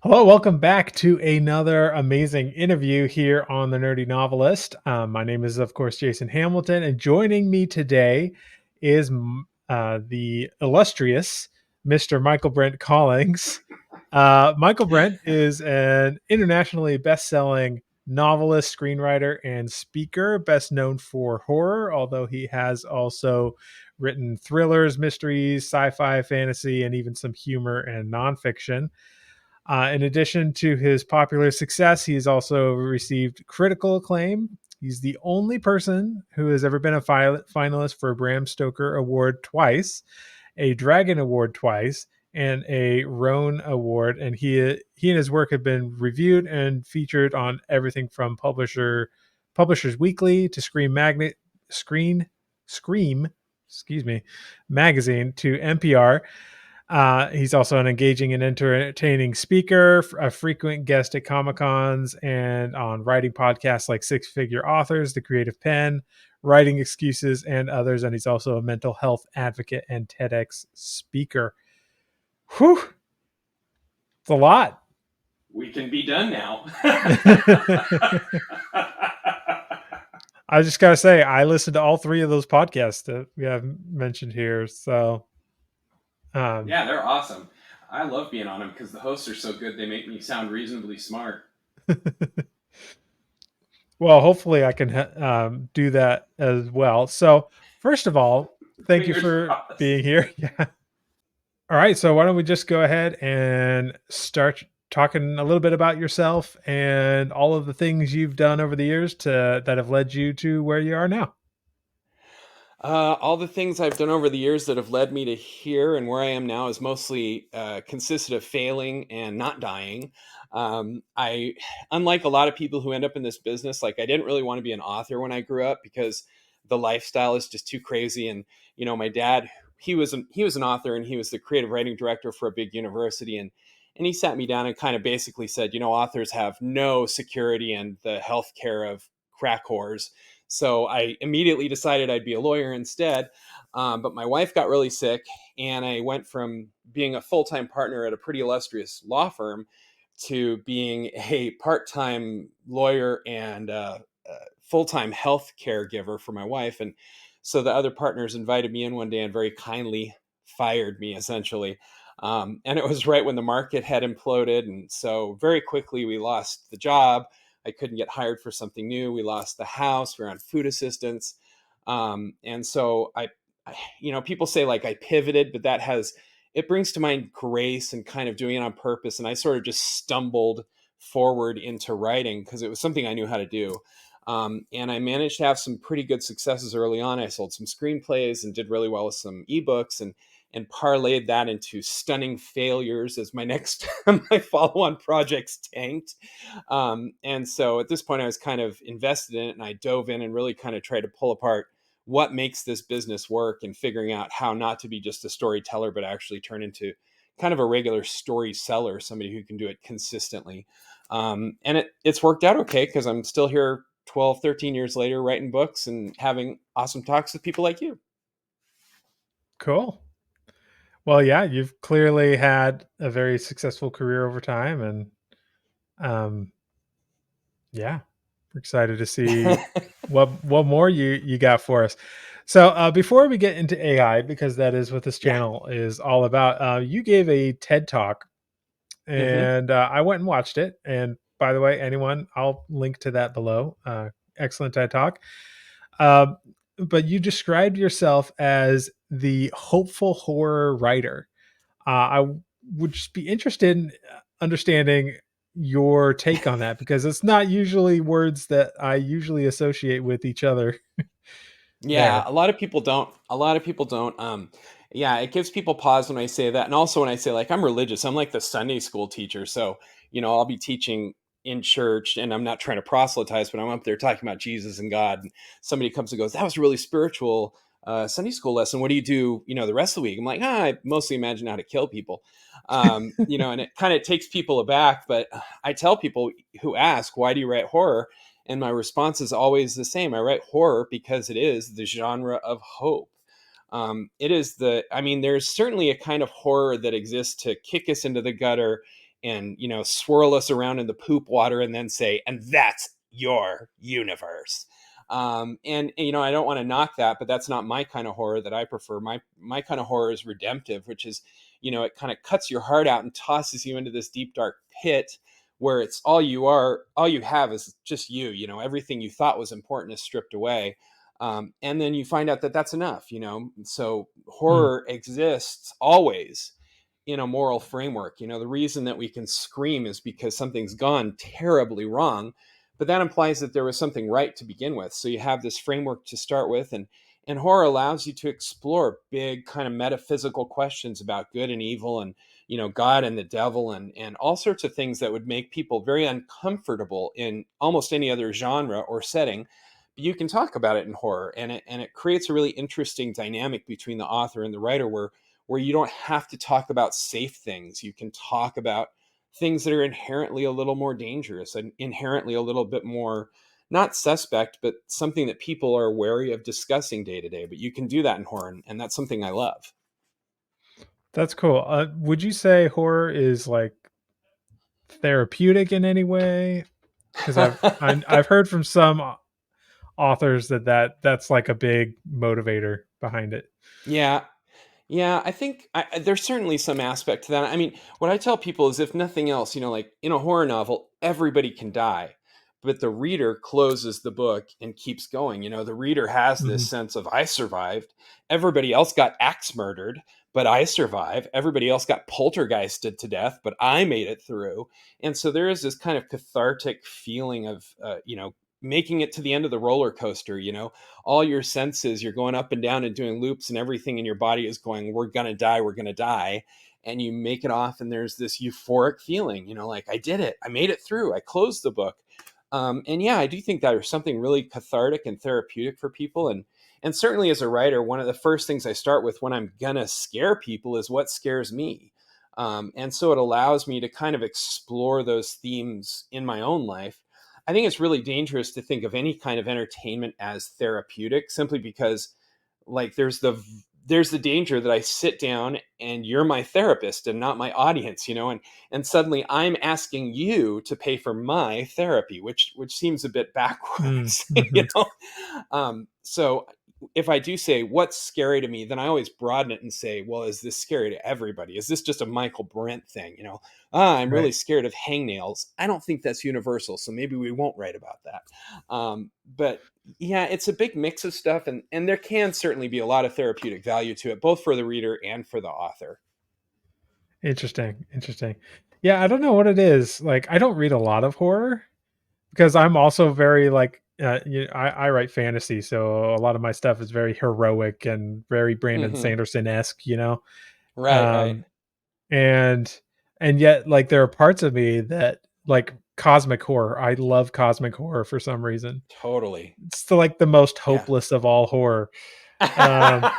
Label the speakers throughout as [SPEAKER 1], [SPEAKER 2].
[SPEAKER 1] Hello, welcome back to another amazing interview here on the Nerdy Novelist. My name is, of course, Jason Hamilton, and joining me today is the illustrious Mr. Michaelbrent Collings. Michaelbrent is an internationally best-selling novelist, screenwriter, and speaker, best known for horror, although he has also written thrillers, mysteries, sci-fi, fantasy, and even some humor and nonfiction. In addition to his popular success, he has also received critical acclaim. He's the only person who has ever been a finalist for a Bram Stoker Award twice, a Dragon Award twice, and a Roan Award. And he and his work have been reviewed and featured on everything from Publishers Weekly to Scream, excuse me, magazine to NPR. He's also an engaging and entertaining speaker, a frequent guest at Comic Cons, and on writing podcasts like Six Figure Authors, The Creative Pen, Writing Excuses, and others. And he's also a mental health advocate and TEDx speaker. Whew, it's a lot.
[SPEAKER 2] We can be done now.
[SPEAKER 1] I just gotta say, I listened to all three of those podcasts that we have mentioned here. So, um,
[SPEAKER 2] Yeah, they're awesome. I love being on them because the hosts are so good. They make me sound reasonably smart.
[SPEAKER 1] well, hopefully I can do that as well. So, first of all, thank you
[SPEAKER 2] Fingers
[SPEAKER 1] for
[SPEAKER 2] crossed.
[SPEAKER 1] being here. Yeah. All right. So, why don't we just go ahead and start talking a little bit about yourself and all of the things you've done over the years that have led you to where you are now.
[SPEAKER 2] All the things I've done over the years that have led me to here and where I am now is mostly consisted of failing and not dying. I, unlike a lot of people who end up in this business, like I didn't really want to be an author when I grew up because the lifestyle is just too crazy. And my dad, he was an author and he was the creative writing director for a big university, and he sat me down and kind of basically said, authors have no security and the health care of crack whores. So I immediately decided I'd be a lawyer instead. But my wife got really sick, and I went from being a full time partner at a pretty illustrious law firm to being a part time lawyer and full time health caregiver for my wife. And so the other partners invited me in one day and very kindly fired me essentially. And it was right when the market had imploded. And so very quickly we lost the job. I couldn't get hired for something new. We lost the house. We were on food assistance. And so people say like I pivoted, but it brings to mind grace and kind of doing it on purpose. And I sort of just stumbled forward into writing because it was something I knew how to do. And I managed to have some pretty good successes early on. I sold some screenplays and did really well with some ebooks, and parlayed that into stunning failures as my next my follow-on projects tanked. And so at this point I was kind of invested in it, and I dove in and really kind of tried to pull apart what makes this business work and figuring out how not to be just a storyteller but actually turn into kind of a regular story seller, somebody who can do it consistently. And it's worked out okay because I'm still here 12, 13 years later writing books and having awesome talks with people like you.
[SPEAKER 1] Cool. Well, yeah, you've clearly had a very successful career over time, and um, yeah, we're excited to see what more you got for us. So before we get into AI, because that is what this
[SPEAKER 2] Yeah.
[SPEAKER 1] channel is all about, you gave a TED talk,
[SPEAKER 2] Hmm.
[SPEAKER 1] and I went and watched it. And by the way, anyone, I'll link to that below. Excellent TED talk. Um, but you described yourself as the hopeful horror writer. I would just be interested in understanding your take on that, because it's not usually words that I usually associate with each other
[SPEAKER 2] Yeah,
[SPEAKER 1] there.
[SPEAKER 2] a lot of people don't. A lot of people don't. Yeah, it gives people pause when I say that, and also when I say like I'm religious. I'm like the Sunday school teacher, so I'll be teaching in church, and I'm not trying to proselytize, but I'm up there talking about Jesus and God. And somebody comes and goes, "That was a really spiritual Sunday school lesson. What do you do? The rest of the week?" I'm like, I mostly imagine how to kill people. And it kind of takes people aback. But I tell people who ask, "Why do you write horror?" And my response is always the same. I write horror because it is the genre of hope. It is I mean, there's certainly a kind of horror that exists to kick us into the gutter and swirl us around in the poop water and then say, and that's your universe. And I don't want to knock that, but that's not my kind of horror that I prefer. My kind of horror is redemptive, which is, it kind of cuts your heart out and tosses you into this deep dark pit where it's all you have is just everything you thought was important is stripped away. And then you find out that that's enough. So
[SPEAKER 1] Mm.
[SPEAKER 2] horror exists always in a moral framework. The reason that we can scream is because something's gone terribly wrong, but that implies that there was something right to begin with. So you have this framework to start with, and horror allows you to explore big kind of metaphysical questions about good and evil, and God and the devil, and all sorts of things that would make people very uncomfortable in almost any other genre or setting. But you can talk about it in horror, and it creates a really interesting dynamic between the author and the writer, where you don't have to talk about safe things. You can talk about things that are inherently a little more dangerous and inherently a little bit more not suspect, but something that people are wary of discussing day to day. But you can do that in horror, and that's something I love.
[SPEAKER 1] That's cool. Would you say horror is like therapeutic in any way? Because I've heard from some authors that's like a big motivator behind it.
[SPEAKER 2] Yeah. Yeah, I think there's certainly some aspect to that. I mean, what I tell people is, if nothing else, like in a horror novel, everybody can die, but the reader closes the book and keeps going. The reader has this
[SPEAKER 1] Mhm.
[SPEAKER 2] sense of, I survived. Everybody else got axe murdered, but I survived. Everybody else got poltergeisted to death, but I made it through. And so there is this kind of cathartic feeling of, making it to the end of the roller coaster. All your senses, you're going up and down and doing loops, and everything in your body is going, we're going to die, we're going to die. And you make it off, and there's this euphoric feeling, like, I did it, I made it through, I closed the book. And yeah, I do think that there's something really cathartic and therapeutic for people. And certainly as a writer, one of the first things I start with when I'm gonna scare people is what scares me. And so it allows me to kind of explore those themes in my own life. I think it's really dangerous to think of any kind of entertainment as therapeutic, simply because, like, there's the danger that I sit down and you're my therapist and not my audience, and suddenly I'm asking you to pay for my therapy, which seems a bit
[SPEAKER 1] Mm,
[SPEAKER 2] backwards.
[SPEAKER 1] mhm.
[SPEAKER 2] So if I do say what's scary to me, then I always broaden it and say, well, is this scary to everybody? Is this just a Michaelbrent thing? I'm really
[SPEAKER 1] Right.
[SPEAKER 2] scared of hangnails. I don't think that's universal, so maybe we won't write about that. But yeah, it's a big mix of stuff, and there can certainly be a lot of therapeutic value to it, both for the reader and for the author.
[SPEAKER 1] Interesting. Interesting. Yeah, I don't know what it is. Like, I don't read a lot of horror because I'm also very like I write fantasy, so a lot of my stuff is very heroic and very Brandon
[SPEAKER 2] Hmm.
[SPEAKER 1] Sanderson esque,
[SPEAKER 2] Right, right.
[SPEAKER 1] um, and yet like there are parts of me that like cosmic horror. I love cosmic horror for some reason.
[SPEAKER 2] Totally.
[SPEAKER 1] It's like the most
[SPEAKER 2] Yeah.
[SPEAKER 1] hopeless of all horror. But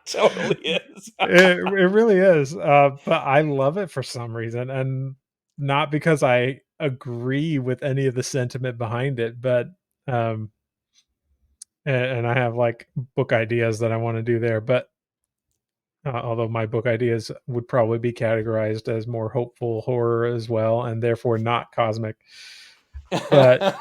[SPEAKER 2] Totally is.
[SPEAKER 1] it really is. But I love it for some reason, and not because I agree with any of the sentiment behind it, but um, and I have like book ideas that I want to do there. But although my book ideas would probably be categorized as more hopeful horror as well, and therefore not cosmic. But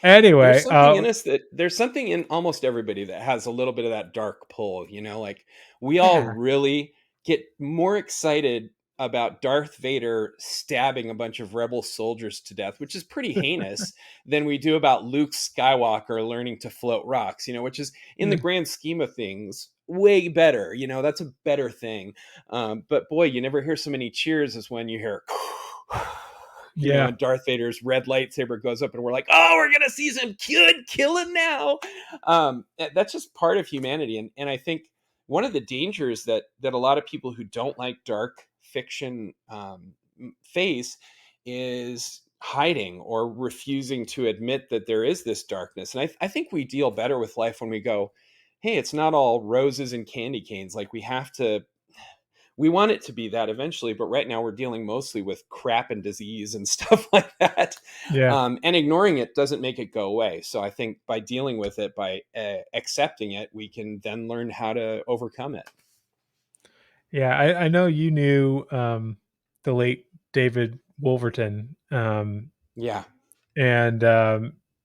[SPEAKER 2] There's
[SPEAKER 1] anyway,
[SPEAKER 2] something in us that there's something in almost everybody that has a little bit of that dark pull, like, we all
[SPEAKER 1] yeah,
[SPEAKER 2] really get more excited about Darth Vader stabbing a bunch of rebel soldiers to death, which is pretty heinous, than we do about Luke Skywalker learning to float rocks, which is, in the
[SPEAKER 1] mm,
[SPEAKER 2] grand scheme of things, way better. That's a better thing. But boy, you never hear so many cheers as when you hear
[SPEAKER 1] yeah,
[SPEAKER 2] and Darth Vader's red lightsaber goes up, and we're like, oh, we're gonna see some good killing now. That's just part of humanity, and I think one of the dangers that a lot of people who don't like dark fiction face is hiding or refusing to admit that there is this darkness. And I think we deal better with life when we go, hey, it's not all roses and candy canes. Like, we want it to be that eventually, but right now we're dealing mostly with crap and disease and stuff like that.
[SPEAKER 1] yeah.
[SPEAKER 2] And ignoring it doesn't make it go away. So I think by dealing with it, by accepting it, we can then learn how to overcome it.
[SPEAKER 1] Yeah, I know you knew the late David Wolverton,
[SPEAKER 2] Yeah.
[SPEAKER 1] and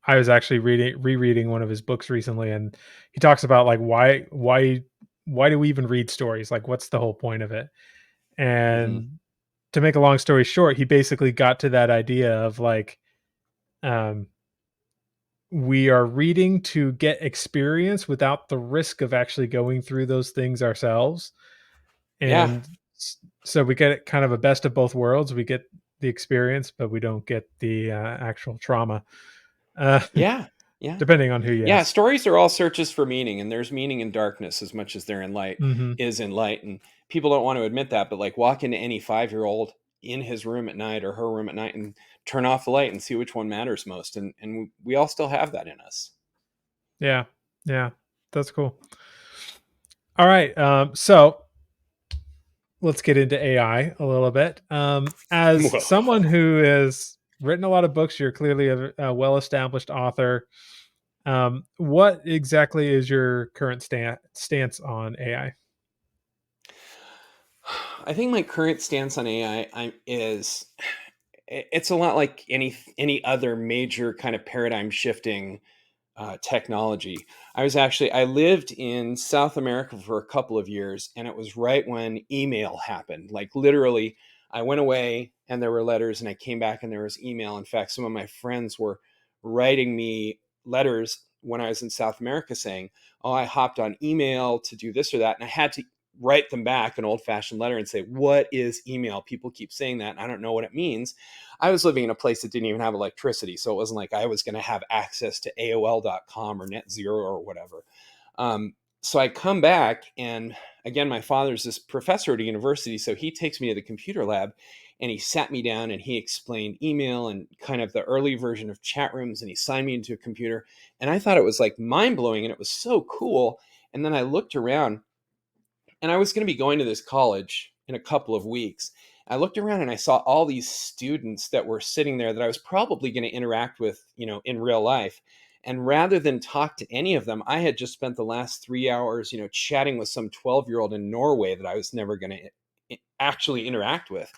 [SPEAKER 1] I was actually rereading one of his books recently, and he talks about like why do we even read stories? Like, what's the whole point of it?
[SPEAKER 2] Hmm.
[SPEAKER 1] And to make a long story short, he basically got to that idea of like, um, we are reading to get experience without the risk of actually going through those things ourselves.
[SPEAKER 2] Yeah.
[SPEAKER 1] And so we get kind of a best of both worlds. We get the experience, but we don't get the actual trauma, uh,
[SPEAKER 2] Yeah. Yeah.
[SPEAKER 1] depending on who you
[SPEAKER 2] Yeah,
[SPEAKER 1] ask.
[SPEAKER 2] stories are all searches for meaning, and there's meaning in darkness as much as there in light
[SPEAKER 1] Hmm.
[SPEAKER 2] is in light. And people don't want to admit that, but like walk into any 5-year-old in his room at night or her room at night and turn off the light and see which one matters most. And we all still have that in us.
[SPEAKER 1] Yeah, yeah, that's cool. All right, so let's get into AI a little bit. As someone who has written a lot of books, you're clearly a well-established author. What exactly is your current stance on AI?
[SPEAKER 2] I think my current stance on AI is it's a lot like any other major kind of paradigm shifting technology. I lived in South America for a couple of years, and it was right when email happened. Like literally, I went away and there were letters, and I came back and there was email. In fact, some of my friends were writing me letters when I was in South America saying, "Oh, I hopped on email to do this or that," and I had to write them back an old fashioned letter and say, "What is email? People keep saying that, and I don't know what it means." I was living in a place that didn't even have electricity, so it wasn't like I was going to have access to AOL.com or Net Zero or whatever. Um, so I come back, and again, my father's this professor at a university, so he takes me to the computer lab, and he sat me down and he explained email and kind of the early version of chat rooms, and he signed me into a computer, and I thought it was like mind blowing, and it was so cool. And then I looked around, and I was going to be going to this college in a couple of weeks. I looked around and I saw all these students that were sitting there that I was probably going to interact with, in real life. And rather than talk to any of them, I had just spent the last 3 hours, chatting with some 12-year-old in Norway that I was never going to actually interact with.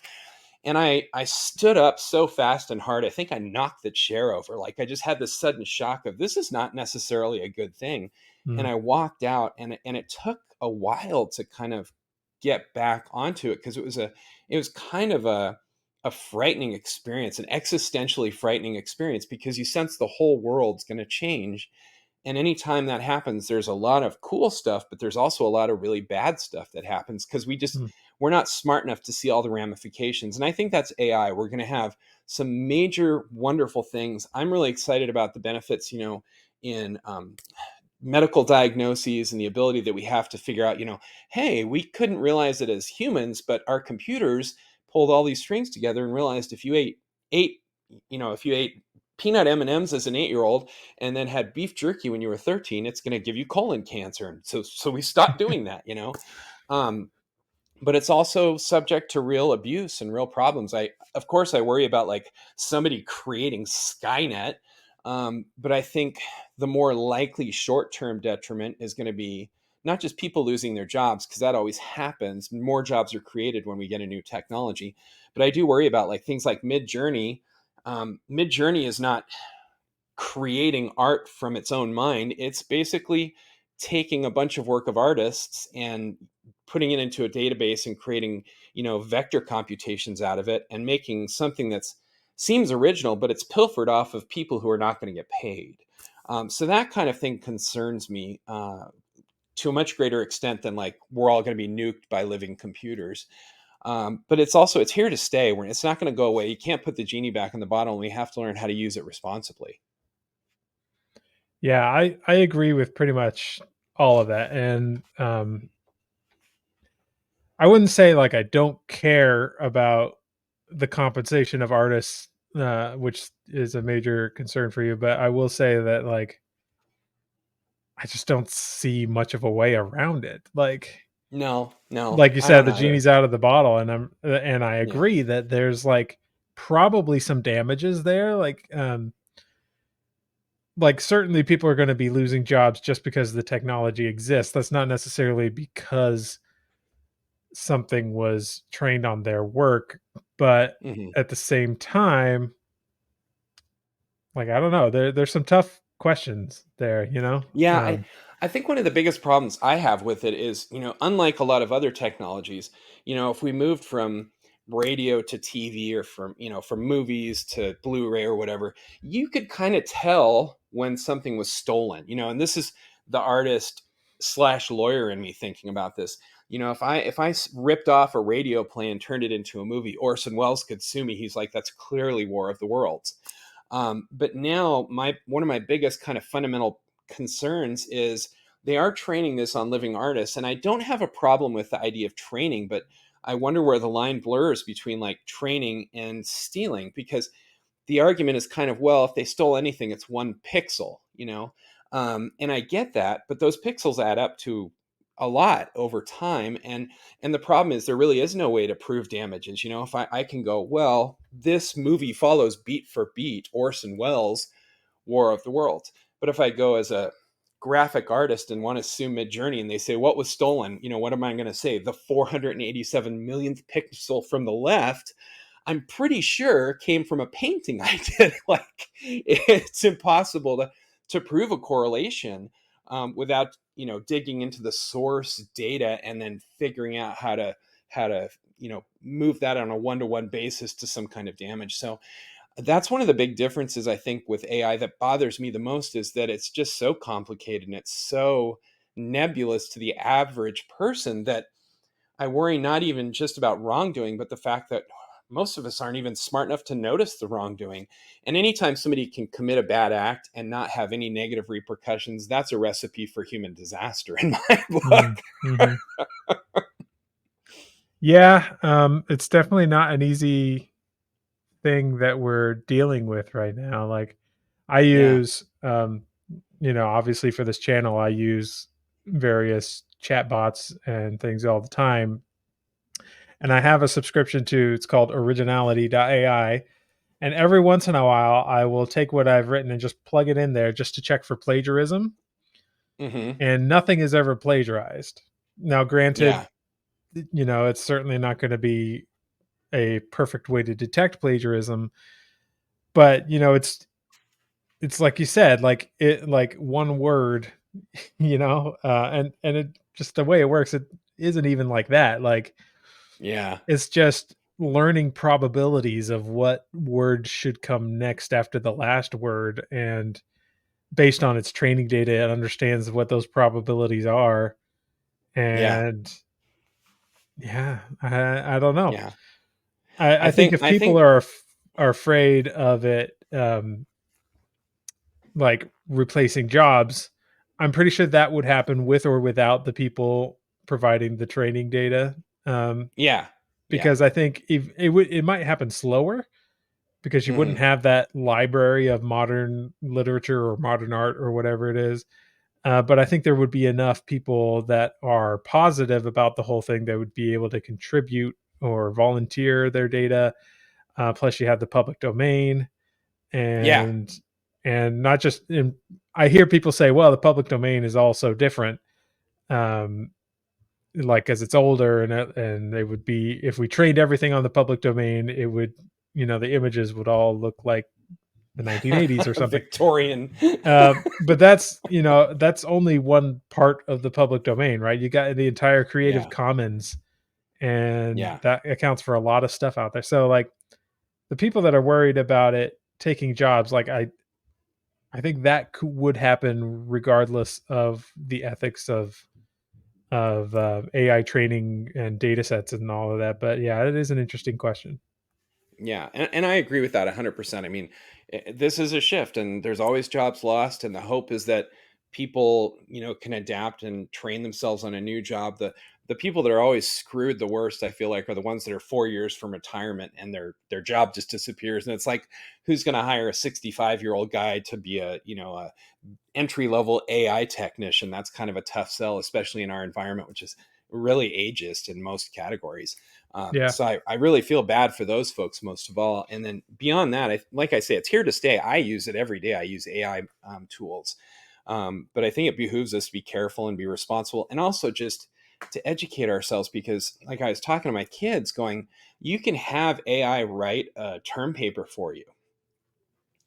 [SPEAKER 2] And I stood up so fast and hard. I think I knocked the chair over. Like I just had this sudden shock of this is not necessarily a good thing. And
[SPEAKER 1] Mm,
[SPEAKER 2] I walked out, and it took a while to kind of get back onto it because it was kind of a frightening experience, an existentially frightening experience because you sense the whole world's going to change. And anytime that happens, there's a lot of cool stuff, but there's also a lot of really bad stuff that happens because
[SPEAKER 1] mm,
[SPEAKER 2] we're not smart enough to see all the ramifications. And I think that's AI. We're going to have some major wonderful things. I'm really excited about the benefits, in medical diagnoses and the ability that we have to figure out, hey, we couldn't realize it as humans, but our computers pulled all these strings together and realized if you ate peanut M&Ms as an 8-year-old and then had beef jerky when you were 13, it's going to give you colon cancer. And so we stopped doing that. Um, but it's also subject to real abuse and real problems. Of course, I worry about like somebody creating Skynet, but I think the more likely short-term detriment is going to be not just people losing their jobs because that always happens. More jobs are created when we get a new technology, but I do worry about like things like Mid Journey. Mid Journey is not creating art from its own mind. It's basically taking a bunch of work of artists and putting it into a database and creating, vector computations out of it and making something that's seems original, but it's pilfered off of people who are not going to get paid. So that kind of thing concerns me to a much greater extent than like we're all going to be nuked by living computers. But it's here to stay. It's not going to go away. You can't put the genie back in the bottle, and we have to learn how to use it responsibly.
[SPEAKER 1] yeah, I agree with pretty much all of that, and I wouldn't say like I don't care about the compensation of artists, which is a major concern for you, but I will say that like I just don't see much of a way around it.
[SPEAKER 2] No, no,
[SPEAKER 1] Like you
[SPEAKER 2] I
[SPEAKER 1] said,
[SPEAKER 2] don't
[SPEAKER 1] the
[SPEAKER 2] either.
[SPEAKER 1] genie's out of the bottle, and I
[SPEAKER 2] Yeah.
[SPEAKER 1] agree that there's like probably some damages there. Like certainly people are going to be losing jobs just because the technology exists. That's not necessarily because something was trained on their work, but
[SPEAKER 2] Hmm.
[SPEAKER 1] at the same time, like, I don't know, there's some tough questions there, you know?
[SPEAKER 2] Yeah, I think one of the biggest problems I have with it is, unlike a lot of other technologies, if we moved from radio to TV or from movies to Blu-ray or whatever, you could kind of tell when something was stolen, and this is the artist slash lawyer in me thinking about this. If I ripped off a radio play and turned it into a movie, Orson Welles could sue me. He's like, that's clearly War of the Worlds. But now my one of my biggest kind of fundamental concerns is they are training this on living artists, and I don't have a problem with the idea of training, but I wonder where the line blurs between like training and stealing, because the argument is kind of, well, if they stole anything, it's one pixel. And I get that, but those pixels add up to a lot over time, and the problem is there really is no way to prove damages. If I can go, well, this movie follows beat for beat Orson Welles' War of the Worlds, but if I go as a graphic artist and want to sue Midjourney and they say what was stolen, what am I going to say? The 487 millionth pixel from the left, I'm pretty sure came from a painting I did. Like, it's impossible to prove a correlation without digging into the source data and then figuring out how to move that on a one-to-one basis to some kind of damage. So that's one of the big differences I think with AI that bothers me the most, is that it's just so complicated and it's so nebulous to the average person that I worry not even just about wrongdoing, but the fact that most of us aren't even smart enough to notice the wrongdoing. And anytime somebody can commit a bad act and not have any negative repercussions, that's a recipe for human disaster in my book.
[SPEAKER 1] Mm, mhm. Yeah, it's definitely not an easy thing that we're dealing with right now. Like, I
[SPEAKER 2] Yeah.
[SPEAKER 1] use, obviously for this channel, I use various chatbots and things all the time. And I have a subscription to, it's called originality.ai. And every once in a while, I will take what I've written and just plug it in there just to check for plagiarism.
[SPEAKER 2] Hmm.
[SPEAKER 1] And nothing is ever plagiarized. Now, granted,
[SPEAKER 2] Yeah.
[SPEAKER 1] it's certainly not going to be a perfect way to detect plagiarism, but it's like you said, like it, like one word, and it just the way it works, it isn't even like that. Like,
[SPEAKER 2] Yeah.
[SPEAKER 1] it's just learning probabilities of what word should come next after the last word, and based on its training data, it understands what those probabilities are.
[SPEAKER 2] Yeah.
[SPEAKER 1] And yeah, I don't know.
[SPEAKER 2] Yeah.
[SPEAKER 1] I
[SPEAKER 2] I
[SPEAKER 1] think
[SPEAKER 2] think
[SPEAKER 1] if
[SPEAKER 2] I
[SPEAKER 1] people
[SPEAKER 2] think
[SPEAKER 1] are afraid of it, like replacing jobs, I'm pretty sure that would happen with or without the people providing the training data. Um,
[SPEAKER 2] yeah. Yeah.
[SPEAKER 1] because I think if it might happen slower because you wouldn't
[SPEAKER 2] Hmm.
[SPEAKER 1] have that library of modern literature or modern art or whatever it is. But I think there would be enough people that are positive about the whole thing that would be able to contribute or volunteer their data. Plus, you have the public domain,
[SPEAKER 2] Yeah.
[SPEAKER 1] and not just in. I hear people say, "Well, the public domain is also different." Um, like, because it's older, and they would be, if we trained everything on the public domain, it would, the images would all look like the 1980s or something.
[SPEAKER 2] Victorian.
[SPEAKER 1] But that's only one part of the public domain, right? You got the entire Creative
[SPEAKER 2] Yeah.
[SPEAKER 1] Commons, and
[SPEAKER 2] Yeah.
[SPEAKER 1] that accounts for a lot of stuff out there. So, like, the people that are worried about it taking jobs, like, I think that would happen regardless of the ethics of AI training and data sets and all of that. But yeah, it is an interesting question.
[SPEAKER 2] Yeah, and I agree with that 100%. I mean, this is a shift, and there's always jobs lost, and the hope is that people, can adapt and train themselves on a new job. The people that are always screwed the worst, I feel like, are the ones that are 4 years from retirement and their job just disappears. And it's like, who's going to hire a 65-year-old guy to be a entry level AI technician? That's kind of a tough sell, especially in our environment, which is really ageist in most categories.
[SPEAKER 1] Yeah,
[SPEAKER 2] So I really feel bad for those folks most of all. And then beyond that, like I say, it's here to stay. I use it every day. I use AI tools. But I think it behooves us to be careful and be responsible, and also just to educate ourselves, because like I was talking to my kids going, you can have AI write a term paper for you.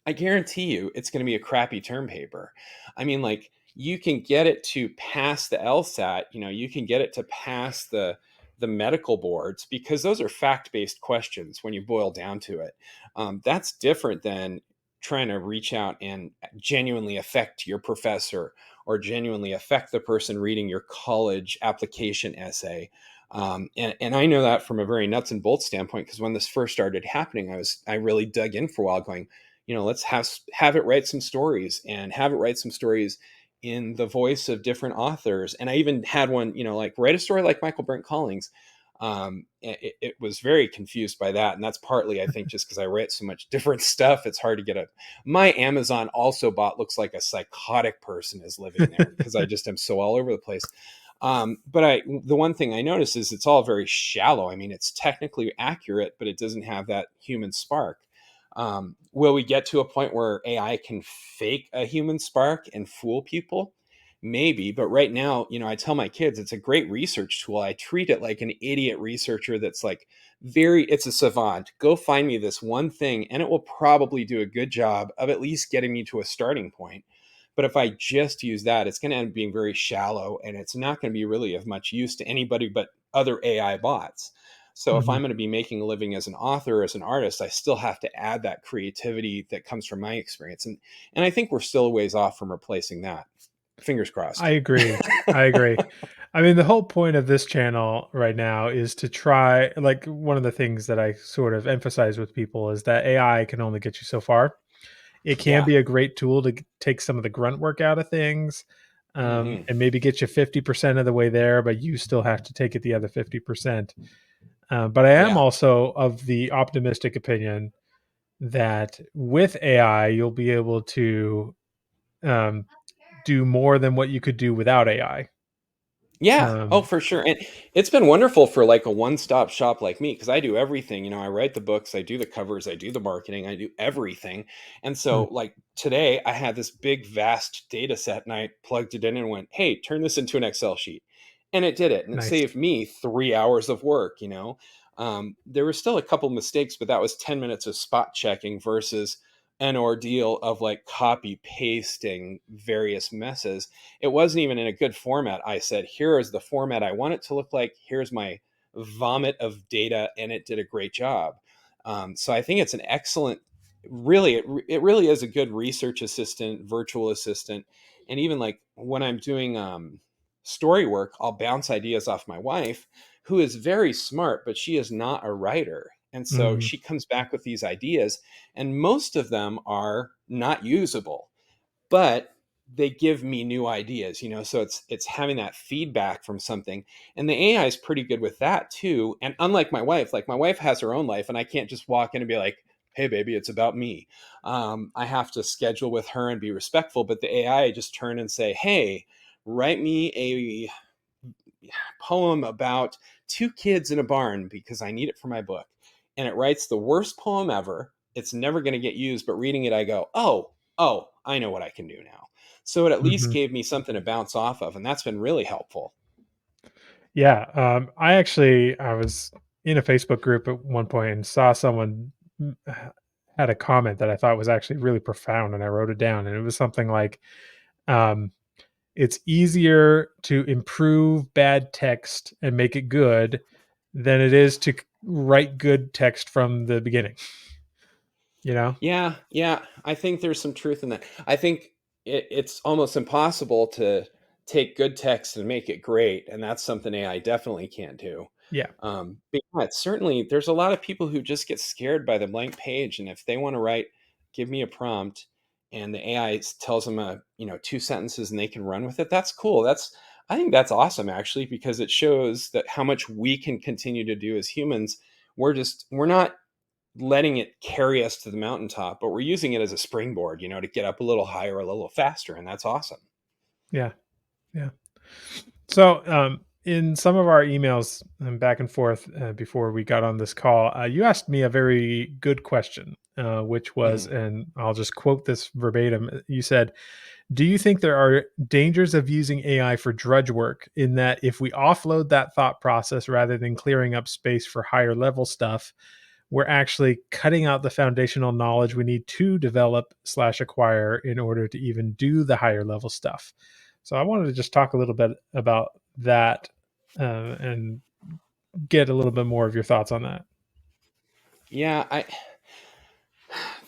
[SPEAKER 2] I guarantee you it's going to be a crappy term paper. I mean, like, you can get it to pass the LSAT, you can get it to pass the medical boards, because those are fact-based questions when you boil down to it. That's different than trying to reach out and genuinely affect your professor, or genuinely affect the person reading your college application essay. And I know that from a very nuts and bolts standpoint, because when this first started happening, I really dug in for a while, going, let's have it write some stories, and have it write some stories in the voice of different authors. And I even had one, like, write a story like Michaelbrent Collings. It was very confused by that, and that's partly, I think, just because I write so much different stuff. It's hard to get a my Amazon also bot looks like a psychotic person is living there, because I just am so all over the place. But the one thing I notice is it's all very shallow. I mean, it's technically accurate, but it doesn't have that human spark. Will we get to a point where AI can fake a human spark and fool people? Maybe, but right now, I tell my kids it's a great research tool. I treat it like an idiot researcher that's like, it's a savant. Go find me this one thing, and it will probably do a good job of at least getting me to a starting point. But if I just use that, it's going to end up being very shallow, and it's not going to be really of much use to anybody but other AI bots. So if I'm
[SPEAKER 1] Mhm.
[SPEAKER 2] going to be making a living as an author, as an artist, I still have to add that creativity that comes from my experience. And I think we're still a ways off from replacing that. Fingers
[SPEAKER 1] I
[SPEAKER 2] crossed.
[SPEAKER 1] agree. I agree. I mean, the whole point of this channel right now is to try, like, one of the things that I sort of emphasize with people is that AI can only get you so far. It can
[SPEAKER 2] Yeah.
[SPEAKER 1] be a great tool to take some of the grunt work out of things,
[SPEAKER 2] Hmm.
[SPEAKER 1] and maybe get you 50% of the way there, but you still have to take it the other 50%. But I am
[SPEAKER 2] Yeah.
[SPEAKER 1] also of the optimistic opinion that with AI, you'll be able to um, do more than what you could do without AI.
[SPEAKER 2] Yeah. Oh,
[SPEAKER 1] Um,
[SPEAKER 2] for sure. And it's been wonderful for like a one-stop shop like me, because I do everything. I write the books, I do the covers, I do the marketing, I do everything. And
[SPEAKER 1] hmm,
[SPEAKER 2] so, like, today I had this big vast data set, and I plugged it in and went, "Hey, turn this into an Excel sheet." And it did it. And it
[SPEAKER 1] nice.
[SPEAKER 2] saved me 3 hours of work. There were still a couple mistakes, but that was 10 minutes of spot checking versus an ordeal of like copy pasting various messes. It wasn't even in a good format. I said, here is the format I want it to look like. Here's my vomit of data, and it did a great job. So I think it's an excellent, really, it really is a good research assistant, virtual assistant. And even like when I'm doing story work, I'll bounce ideas off my wife, who is very smart, but she is not a writer. And so
[SPEAKER 1] Mhm,
[SPEAKER 2] she comes back with these ideas, and most of them are not usable, but they give me new ideas. So it's having that feedback from something, and the AI is pretty good with that too. And unlike my wife, like, my wife has her own life, and I can't just walk in and be like, hey baby, it's about me. I have to schedule with her and be respectful, but the AI, just turn and say, hey, write me a poem about two kids in a barn because I need it for my book. And it writes the worst poem ever. It's never going to get used, but reading it, I go, oh, I know what I can do now. So it at least
[SPEAKER 1] mhm.
[SPEAKER 2] gave me something to bounce off of. And that's been really helpful.
[SPEAKER 1] Yeah, I was in a Facebook group at one point and saw someone had a comment that I thought was actually really profound, and I wrote it down, and it was something like, um, "It's easier to improve bad text and make it good than it is to write good text from the beginning." You know?
[SPEAKER 2] Yeah, yeah. I think there's some truth in that. I think it's almost impossible to take good text and make it great, and that's something AI definitely can't do.
[SPEAKER 1] Yeah,
[SPEAKER 2] But yeah, it's certainly, there's a lot of people who just get scared by the blank page, and if they want to write, give me a prompt, and the AI tells them two sentences, and they can run with it. That's cool. I think that's awesome, actually, because it shows that how much we can continue to do as humans. We're not letting it carry us to the mountaintop, but we're using it as a springboard, to get up a little higher, a little faster, and that's awesome.
[SPEAKER 1] yeah, yeah. So, in some of our emails back and forth before we got on this call, you asked me a very good question, which was,
[SPEAKER 2] Mhm.
[SPEAKER 1] and I'll just quote this verbatim. You said, "Do you think there are dangers of using AI for drudge work in that if we offload that thought process rather than clearing up space for higher level stuff, we're actually cutting out the foundational knowledge we need to develop slash acquire in order to even do the higher level stuff?" So I wanted to just talk a little bit about that and get a little bit more of your thoughts on that.
[SPEAKER 2] Yeah, I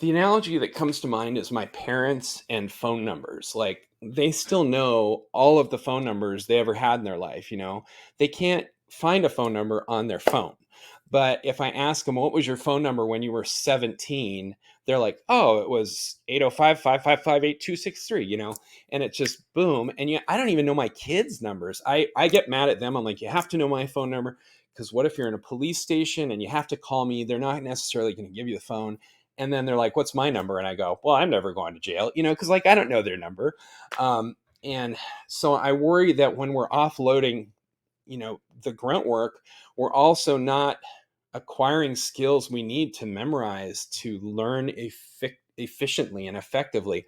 [SPEAKER 2] the analogy that comes to mind is my parents and phone numbers. Like they still know all of the phone numbers they ever had in their life, you know. They can't find a phone number on their phone. But if I ask them what was your phone number when you were 17, they're like, "Oh, it was 805-555-8263," you know. And it's just boom. And yeah, I don't even know my kids' numbers. I get mad at them. I'm like, "You have to know my phone number because what if you're in a police station and you have to call me? They're not necessarily going to give you the phone." And then they're like, "What's my number?" And I go, "Well, I'm never going to jail," you know, because like I don't know their number. And so I worry that when we're offloading, the grunt work, we're also not acquiring skills we need to memorize to learn efficiently and effectively.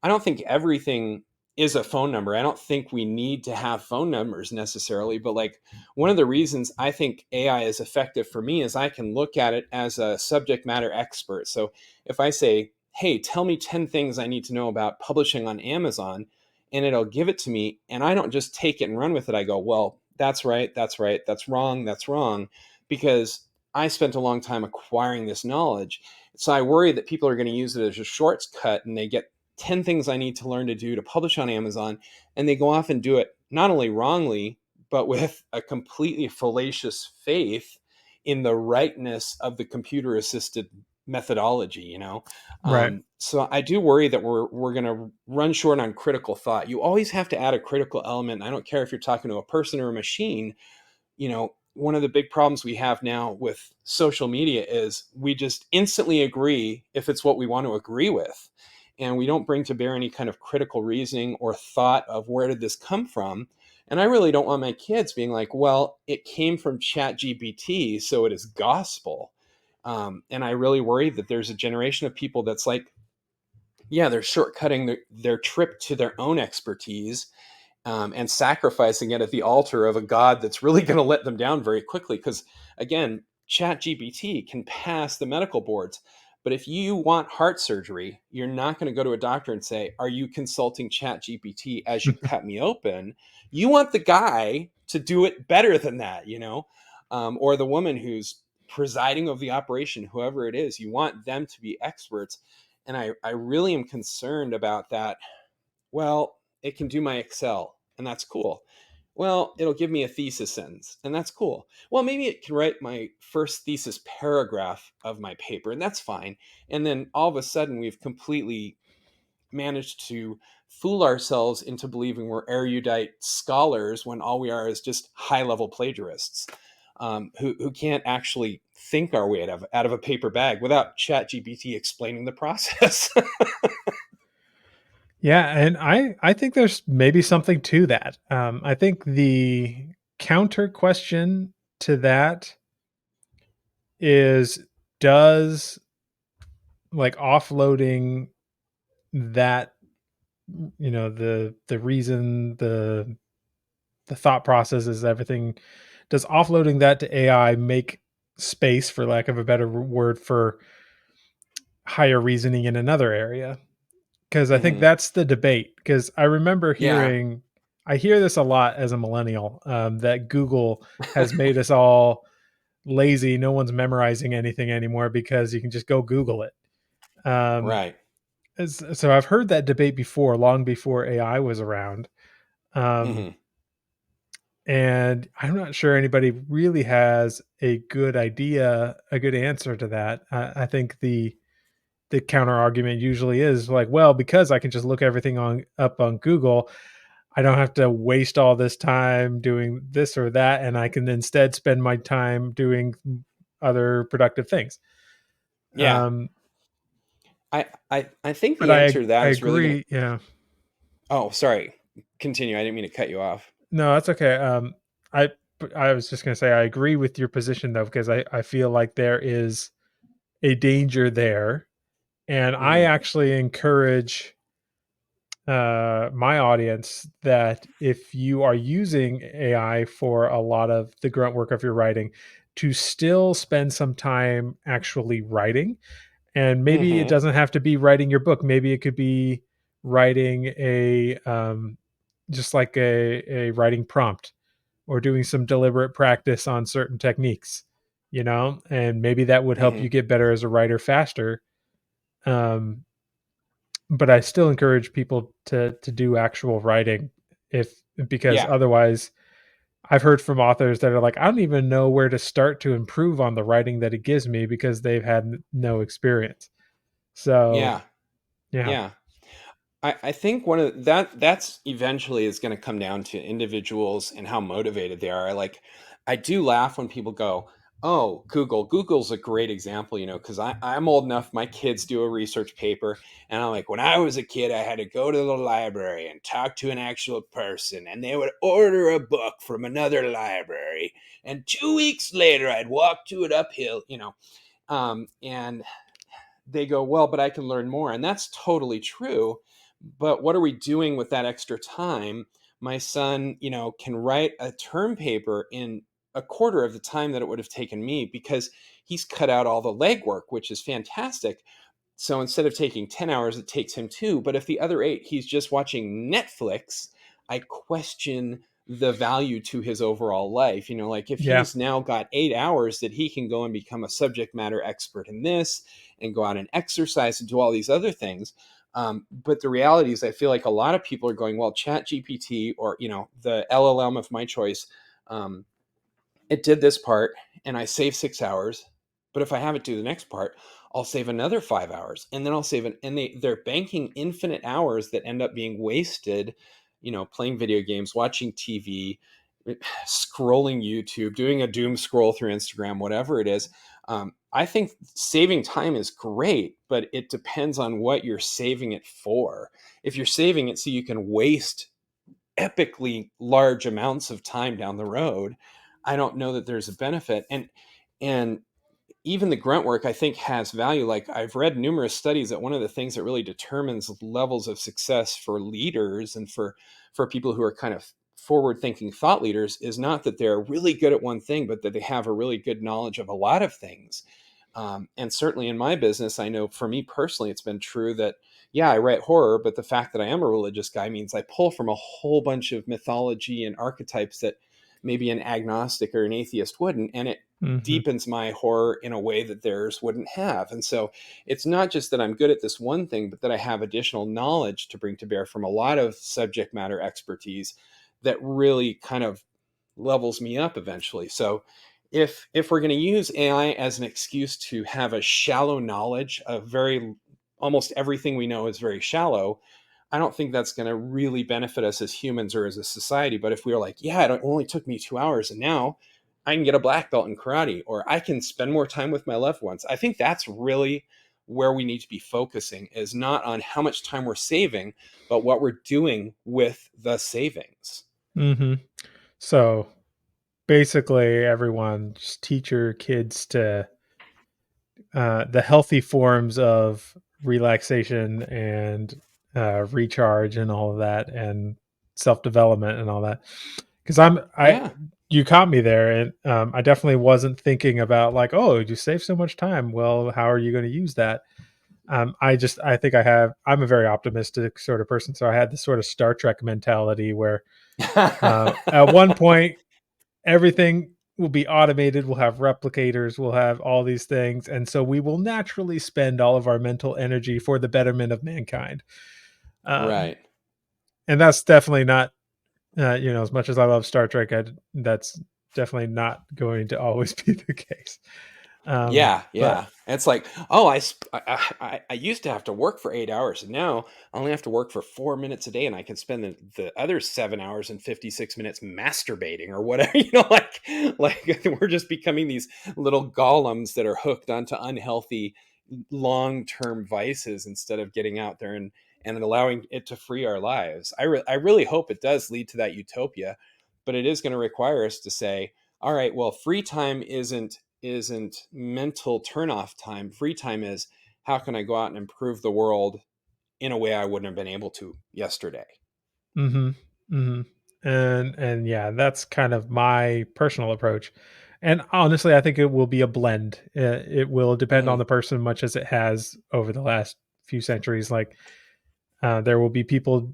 [SPEAKER 2] I don't think everything is a phone number. I don't think we need to have phone numbers necessarily, but like one of the reasons I think AI is effective for me is I can look at it as a subject matter expert. So if I say, "Hey, tell me 10 things I need to know about publishing on Amazon," and it'll give it to me, and I don't just take it and run with it. I go, "Well, that's right, that's right, that's wrong," because I spent a long time acquiring this knowledge. So I worry that people are going to use it as a shortcut and they get 10 things I need to learn to do to publish on Amazon. And they go off and do it not only wrongly, but with a completely fallacious faith in the rightness of the computer assisted methodology, you know?
[SPEAKER 1] Right.
[SPEAKER 2] So I do worry that we're going to run short on critical thought. You always have to add a critical element. I don't care if you're talking to a person or a machine. One of the big problems we have now with social media is we just instantly agree if it's what we want to agree with. And we don't bring to bear any kind of critical reasoning or thought of where did this come from. And I really don't want my kids being like, "Well, it came from Chat GPT, so it is gospel." And I really worry that there's a generation of people that's like, yeah, they're shortcutting their trip to their own expertise, and sacrificing it at the altar of a God that's really going to let them down very quickly. Because again, Chat GPT can pass the medical boards. But if you want heart surgery, you're not going to go to a doctor and say, "Are you consulting Chat GPT as you cut me open?" You want the guy to do it better than that, or the woman who's presiding over the operation, whoever it is. You want them to be experts. And I really am concerned about that. Well, it can do my Excel, and that's cool. Well, it'll give me a thesis sentence, and that's cool. Well, maybe it can write my first thesis paragraph of my paper, and that's fine. And then all of a sudden, we've completely managed to fool ourselves into believing we're erudite scholars when all we are is just high level plagiarists, who can't actually think our way out of a paper bag without ChatGPT explaining the process.
[SPEAKER 1] Yeah, and I think there's maybe something to that. I think the counter question to that is, does like offloading that, the reason, the thought processes, everything, does offloading that to AI make space, for lack of a better word, for higher reasoning in another area? Because I think
[SPEAKER 2] Hmm.
[SPEAKER 1] that's the debate. Because
[SPEAKER 2] Yeah.
[SPEAKER 1] I hear this a lot as a millennial, that Google has made us all lazy. No one's memorizing anything anymore because you can just go Google it. Um,
[SPEAKER 2] Right.
[SPEAKER 1] so I've heard that debate before, long before AI was around. Um,
[SPEAKER 2] Hmm.
[SPEAKER 1] and I'm not sure anybody really has a good idea, a good answer to that. I think the counter argument usually is like, well, because I can just look everything on up on Google, I don't have to waste all this time doing this or that, and I can instead spend my time doing other productive things.
[SPEAKER 2] Yeah.
[SPEAKER 1] Um,
[SPEAKER 2] I think
[SPEAKER 1] but
[SPEAKER 2] the answer to
[SPEAKER 1] I
[SPEAKER 2] that is really going to.
[SPEAKER 1] agree. Yeah,
[SPEAKER 2] Oh, sorry. Continue. I didn't mean to cut you off.
[SPEAKER 1] no, that's okay. I I was just gonna say I agree with your position though, because I feel like there is a danger there. And I
[SPEAKER 2] Hmm.
[SPEAKER 1] actually encourage my audience that if you are using AI for a lot of the grunt work of your writing, to still spend some time actually writing. And maybe it
[SPEAKER 2] Hmm.
[SPEAKER 1] doesn't have to be writing your book. Maybe it could be writing a just like a writing prompt, or doing some deliberate practice on certain techniques, and maybe that would help
[SPEAKER 2] Hmm.
[SPEAKER 1] you get better as a writer faster. Um, but I still encourage people to do actual writing, if because
[SPEAKER 2] Yeah.
[SPEAKER 1] otherwise I've heard from authors that are like, I don't even know where to start to improve on the writing that it gives me because they've had no experience. So,
[SPEAKER 2] Yeah.
[SPEAKER 1] yeah.
[SPEAKER 2] Yeah. I think one of that's eventually is going to come down to individuals and how motivated they are. I do laugh when people go, "Oh, Google." Google's a great example, because I'm old enough. My kids do a research paper, and I'm like, when I was a kid, I had to go to the library and talk to an actual person, and they would order a book from another library, and 2 weeks later, I'd walk to it uphill, and they go, well, but I can learn more. And that's totally true. But what are we doing with that extra time? My son, can write a term paper in a quarter of the time that it would have taken me because he's cut out all the legwork, which is fantastic. So instead of taking 10 hours, it takes him two. But if the other eight, he's just watching Netflix, I question the value to his overall life. Like if
[SPEAKER 1] Yeah.
[SPEAKER 2] he's now got 8 hours that he can go and become a subject matter expert in this and go out and exercise and do all these other things. But the reality is, I feel like a lot of people are going, well, Chat GPT or, the LLM of my choice, um, it did this part and I save 6 hours. But if I have it do the next part, I'll save another 5 hours and then I'll save it. And they're banking infinite hours that end up being wasted, playing video games, watching TV, scrolling YouTube, doing a doom scroll through Instagram, whatever it is. I think saving time is great, but it depends on what you're saving it for. If you're saving it so you can waste epically large amounts of time down the road, I don't know that there's a benefit. And even the grunt work I think has value. Like I've read numerous studies that one of the things that really determines levels of success for leaders and for people who are kind of forward thinking thought leaders is not that they're really good at one thing, but that they have a really good knowledge of a lot of things. And certainly in my business, I know for me personally, it's been true that, yeah, I write horror, but the fact that I am a religious guy means I pull from a whole bunch of mythology and archetypes that maybe an agnostic or an atheist wouldn't. And it
[SPEAKER 1] Hmm.
[SPEAKER 2] deepens my horror in a way that theirs wouldn't have. And so it's not just that I'm good at this one thing, but that I have additional knowledge to bring to bear from a lot of subject matter expertise that really kind of levels me up eventually. So if we're going to use AI as an excuse to have a shallow knowledge of very almost everything we know is very shallow, I don't think that's going to really benefit us as humans or as a society. But if we were like, yeah, it only took me 2 hours and now I can get a black belt in karate or I can spend more time with my loved ones, I think that's really where we need to be focusing, is not on how much time we're saving, but what we're doing with the savings.
[SPEAKER 1] Hmm. So basically, everyone just teach your kids to the healthy forms of relaxation and recharge and all of that, and self development and all that. Because
[SPEAKER 2] Yeah.
[SPEAKER 1] you caught me there, and I definitely wasn't thinking about like, oh, you save so much time. Well, how are you going to use that? I think I'm a very optimistic sort of person, so I had this sort of Star Trek mentality where at one point everything will be automated. We'll have replicators. We'll have all these things. And so we will naturally spend all of our mental energy for the betterment of mankind. Um,
[SPEAKER 2] Right.
[SPEAKER 1] and that's definitely not, as much as I love Star Trek, that's definitely not going to always be the case.
[SPEAKER 2] Yeah,
[SPEAKER 1] But
[SPEAKER 2] yeah. It's like, oh, I used to have to work for 8 hours, and now I only have to work for 4 minutes a day, and I can spend the other 7 hours and 56 minutes masturbating or whatever. Like we're just becoming these little golems that are hooked onto unhealthy long term vices instead of getting out there and allowing it to free our lives. I really hope it does lead to that utopia. but it is going to require us to say, all right, well, free time isn't mental turnoff time. Free time is, how can I go out and improve the world in a way I wouldn't have been able to yesterday?
[SPEAKER 1] Mhm. Mhm. And yeah, that's kind of my personal approach. And honestly, I think it will be a blend. It will depend on
[SPEAKER 2] Hmm.
[SPEAKER 1] the person much as it has over the last few centuries. Like, there will be people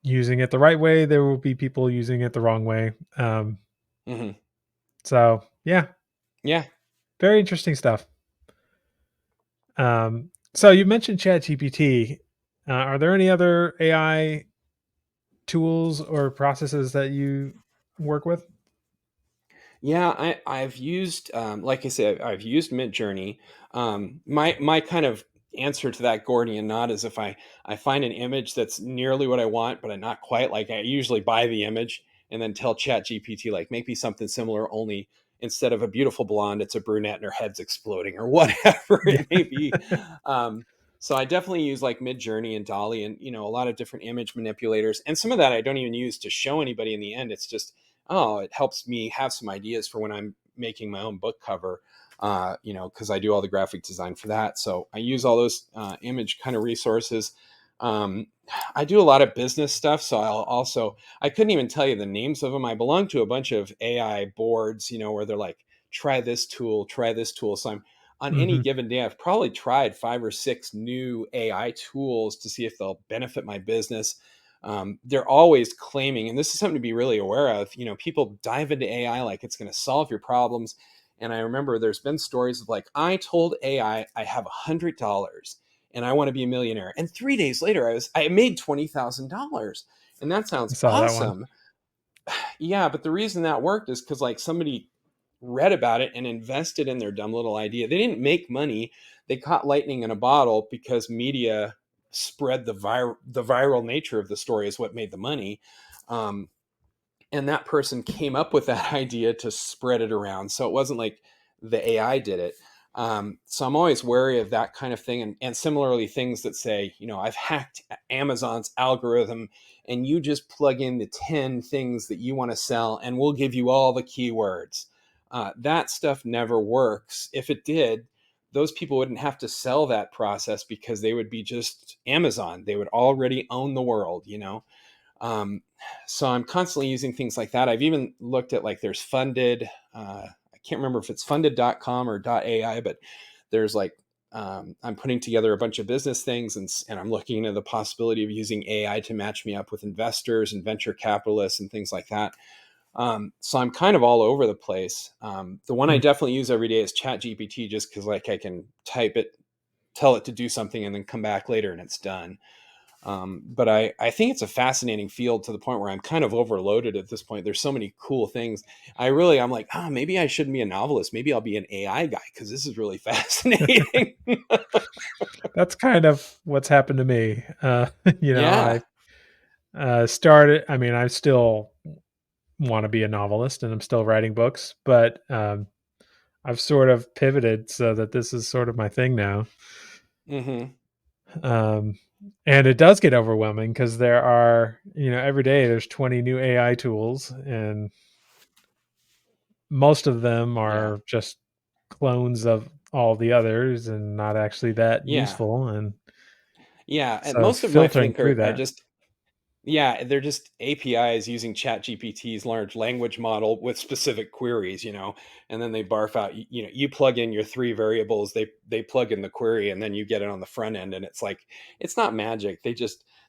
[SPEAKER 1] using it the right way, there will be people using it the wrong way.
[SPEAKER 2] Hmm.
[SPEAKER 1] So yeah,
[SPEAKER 2] Yeah.
[SPEAKER 1] very interesting stuff. So you mentioned ChatGPT. Are there any other AI tools or processes that you work with?
[SPEAKER 2] Yeah, I've used, like I said, I've used Midjourney. My kind of answer to that Gordian knot is, if I find an image that's nearly what I want, but I'm not quite, like, I usually buy the image and then tell Chat GPT, like, make me something similar, only instead of a beautiful blonde, it's a brunette and her head's exploding, or whatever
[SPEAKER 1] Yeah.
[SPEAKER 2] it may be. Um, so I definitely use like Midjourney and Dolly, and a lot of different image manipulators, and some of that I don't even use to show anybody in the end. It's just, oh, it helps me have some ideas for when I'm making my own book cover, because I do all the graphic design for that. So I use all those image kind of resources. Um, I do a lot of business stuff. So I couldn't even tell you the names of them. I belong to a bunch of AI boards, where they're like, try this tool, try this tool. So I'm, on any
[SPEAKER 1] Mhm.
[SPEAKER 2] given day, I've probably tried 5 or 6 new AI tools to see if they'll benefit my business. They're always claiming, and this is something to be really aware of, people dive into AI like it's going to solve your problems. And I remember there's been stories of, like, I told AI I have $100 and I want to be a millionaire, and 3 days later I made $20,000, and that
[SPEAKER 1] I
[SPEAKER 2] sounds
[SPEAKER 1] saw that one.
[SPEAKER 2] awesome. Yeah, but the reason that worked is because, like, somebody read about it and invested in their dumb little idea. They didn't make money. They caught lightning in a bottle because media spread the viral nature of the story is what made the money. Um, and that person came up with that idea to spread it around. So it wasn't like the AI did it. So I'm always wary of that kind of thing. And similarly, things that say, I've hacked Amazon's algorithm, and you just plug in the 10 things that you want to sell and we'll give you all the keywords. That stuff never works. If it did, those people wouldn't have to sell that process, because they would be just Amazon. They would already own the world. um, so I'm constantly using things like that. I've even looked at, like, there's funded, I can't remember if it's funded.com or .ai, but there's like, I'm putting together a bunch of business things, and I'm looking into the possibility of using AI to match me up with investors and venture capitalists and things like that. So I'm kind of all over the place. The one I
[SPEAKER 1] Mm.
[SPEAKER 2] definitely use every day is ChatGPT, just because, like, I can type it, tell it to do something, and then come back later and it's done. But I think it's a fascinating field, to the point where I'm kind of overloaded at this point. There's so many cool things. I'm like, maybe I shouldn't be a novelist. Maybe I'll be an AI guy, because this is really fascinating.
[SPEAKER 1] That's kind of what's happened to me.
[SPEAKER 2] Yeah.
[SPEAKER 1] I started. I mean, I still want to be a novelist, and I'm still writing books, but I've sort of pivoted so that this is sort of my thing now.
[SPEAKER 2] Hmm.
[SPEAKER 1] Um, and it does get overwhelming because there are, every day there's 20 new AI tools, and most of them
[SPEAKER 2] Yeah.
[SPEAKER 1] are just clones of all the others and not actually that
[SPEAKER 2] Yeah.
[SPEAKER 1] useful. And
[SPEAKER 2] Yeah. And
[SPEAKER 1] so
[SPEAKER 2] most of them, I
[SPEAKER 1] filtering
[SPEAKER 2] think,
[SPEAKER 1] through
[SPEAKER 2] are
[SPEAKER 1] that.
[SPEAKER 2] just, yeah, they're just APIs using ChatGPT's large language model with specific queries, and then they barf out, you plug in your 3 variables, they plug in the query, and then you get it on the front end, and it's like, it's not magic.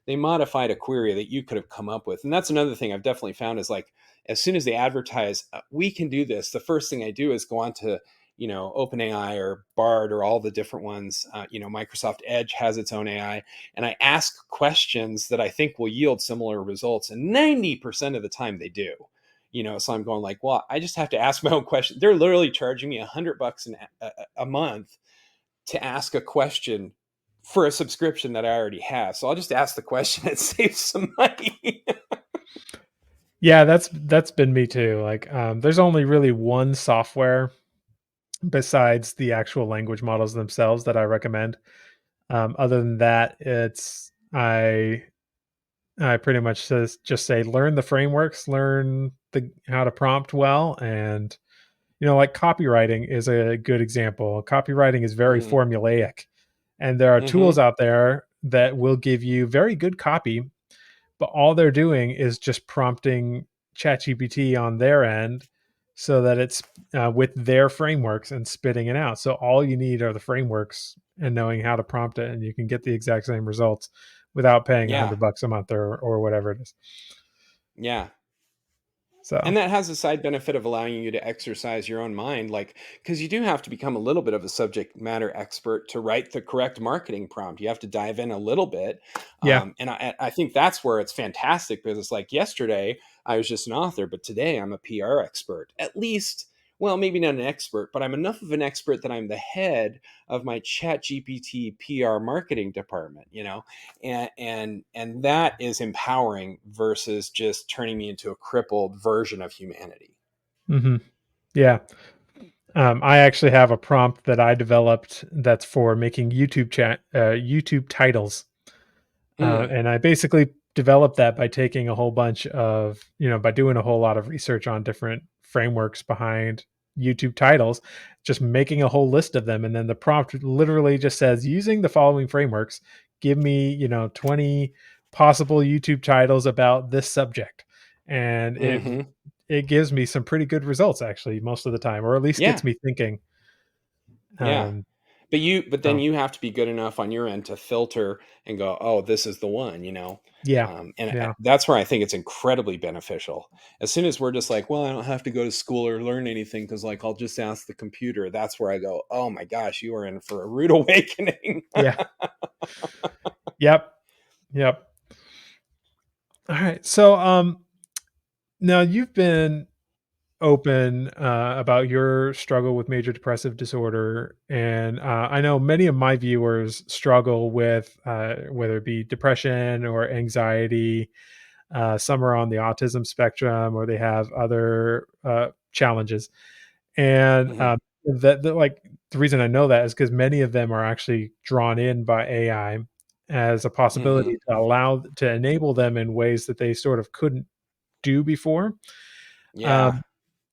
[SPEAKER 2] They modified a query that you could have come up with. And that's another thing I've definitely found is, like, as soon as they advertise, we can do this, the first thing I do is go on to, OpenAI or Bard or all the different ones. Microsoft Edge has its own AI, and I ask questions that I think will yield similar results. And 90% of the time they do. So I'm going, like, well, I just have to ask my own question. They're literally charging me $100 a month to ask a question for a subscription that I already have. So I'll just ask the question and save some money.
[SPEAKER 1] Yeah, that's been me too. Like, there's only really one software besides the actual language models themselves that I recommend. Other than that, it's I I pretty much says just say learn the frameworks, learn the how to prompt well, and like copywriting is a good example. Copywriting is very
[SPEAKER 2] Mm-hmm.
[SPEAKER 1] formulaic, and there are tools
[SPEAKER 2] Mm-hmm.
[SPEAKER 1] out there that will give you very good copy, but all they're doing is just prompting ChatGPT on their end so that it's with their frameworks and spitting it out. So all you need are the frameworks and knowing how to prompt it, and you can get the exact same results without paying
[SPEAKER 2] Yeah.
[SPEAKER 1] $100 a month or whatever it is.
[SPEAKER 2] Yeah.
[SPEAKER 1] So
[SPEAKER 2] And that has a side benefit of allowing you to exercise your own mind, like, because you do have to become a little bit of a subject matter expert to write the correct marketing prompt. You have to dive in a little bit.
[SPEAKER 1] yeah.
[SPEAKER 2] And I think that's where it's fantastic because it's like yesterday I was just an author, but today I'm a PR expert. At least, well, maybe not an expert, but I'm enough of an expert that I'm the head of my Chat GPT PR marketing department, and that is empowering versus just turning me into a crippled version of humanity.
[SPEAKER 1] hmm Yeah. I actually have a prompt that I developed that's for making YouTube titles.
[SPEAKER 2] Mm,
[SPEAKER 1] And I basically developed that by taking a whole bunch of, by doing a whole lot of research on different frameworks behind YouTube titles, just making a whole list of them. And then the prompt literally just says, using the following frameworks, give me, 20 possible YouTube titles about this subject. And
[SPEAKER 2] hmm.
[SPEAKER 1] it gives me some pretty good results actually most of the time, or at least gets
[SPEAKER 2] Yeah,
[SPEAKER 1] me thinking.
[SPEAKER 2] yeah.
[SPEAKER 1] Um,
[SPEAKER 2] But then
[SPEAKER 1] so
[SPEAKER 2] you have to be good enough on your end to filter and go, oh, this is the one.
[SPEAKER 1] yeah,
[SPEAKER 2] And
[SPEAKER 1] yeah,
[SPEAKER 2] that's where I think it's incredibly beneficial. As soon as we're just like, well, I don't have to go to school or learn anything because, like, I'll just ask the computer. That's where I go, oh my gosh, you are in for a rude awakening.
[SPEAKER 1] yeah, yep, yep. All right. So, now you've been open about your struggle with major depressive disorder, and I know many of my viewers struggle with whether it be depression or anxiety. Some are on the autism spectrum, or they have other challenges. And
[SPEAKER 2] Hmm.
[SPEAKER 1] like the reason I know that is because many of them are actually drawn in by AI as a
[SPEAKER 2] Hmm.
[SPEAKER 1] possibility to enable them in ways that they sort of couldn't do before.
[SPEAKER 2] Yeah.
[SPEAKER 1] Um,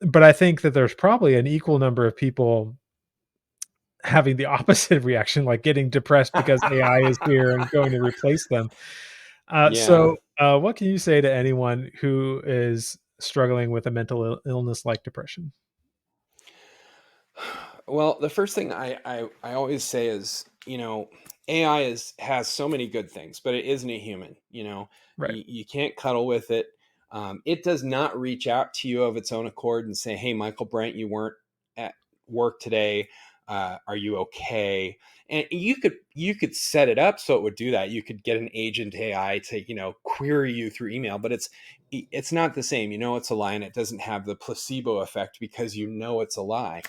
[SPEAKER 1] but I think that there's probably an equal number of people having the opposite reaction, like getting depressed because AI is here and going to replace them.
[SPEAKER 2] Yeah.
[SPEAKER 1] What can you say to anyone who is struggling with a mental illness like depression?
[SPEAKER 2] Well, the first thing I always say is, AI has so many good things, but it isn't a human.
[SPEAKER 1] Right.
[SPEAKER 2] You can't cuddle with it. It does not reach out to you of its own accord and say, "Hey, Michaelbrent, you weren't at work today. Are you okay?" And you could set it up so it would do that. You could get an agent AI to query you through email, but it's not the same. You know it's a lie, and it doesn't have the placebo effect because you know it's a lie.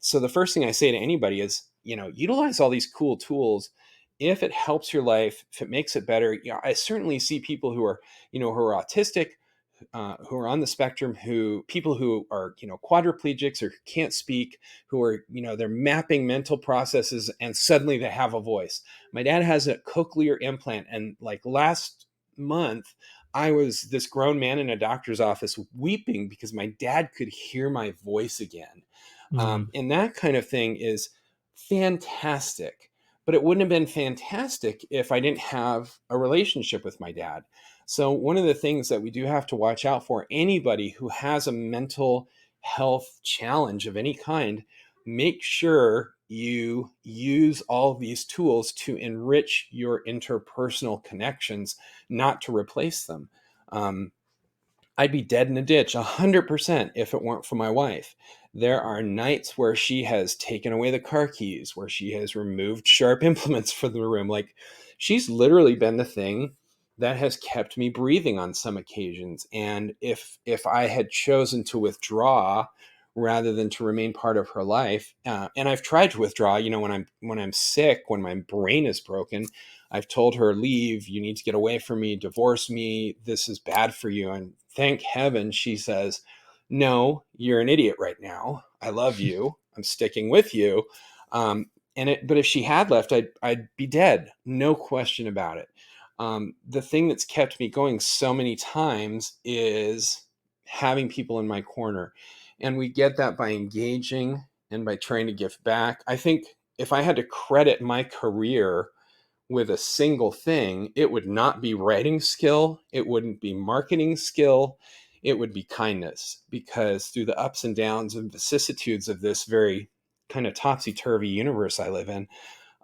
[SPEAKER 2] So the first thing I say to anybody is, utilize all these cool tools. If it helps your life, if it makes it better, I certainly see people who are autistic, who are on the spectrum, people who are, quadriplegics or can't speak, who are, they're mapping mental processes and suddenly they have a voice. My dad has a cochlear implant, and like last month, I was this grown man in a doctor's office weeping because my dad could hear my voice again.
[SPEAKER 1] Mm,
[SPEAKER 2] And that kind of thing is fantastic. But it wouldn't have been fantastic if I didn't have a relationship with my dad. So, one of the things that we do have to watch out for, anybody who has a mental health challenge of any kind, make sure you use all of these tools to enrich your interpersonal connections, not to replace them. Um, I'd be dead in a ditch 100% if it weren't for my wife. There are nights where she has taken away the car keys, where she has removed sharp implements from the room. Like, she's literally been the thing that has kept me breathing on some occasions. And if I had chosen to withdraw rather than to remain part of her life, and I've tried to withdraw, when I'm sick, when my brain is broken, I've told her, leave, you need to get away from me, divorce me, this is bad for you. And thank heaven she says, no, you're an idiot right now. I love you. I'm sticking with you. But if she had left, I'd be dead. No question about it. The thing that's kept me going so many times is having people in my corner. And we get that by engaging and by trying to give back. I think if I had to credit my career with a single thing, it would not be writing skill, it wouldn't be marketing skill, it would be kindness. Because through the ups and downs and vicissitudes of this very kind of topsy turvy universe I live in,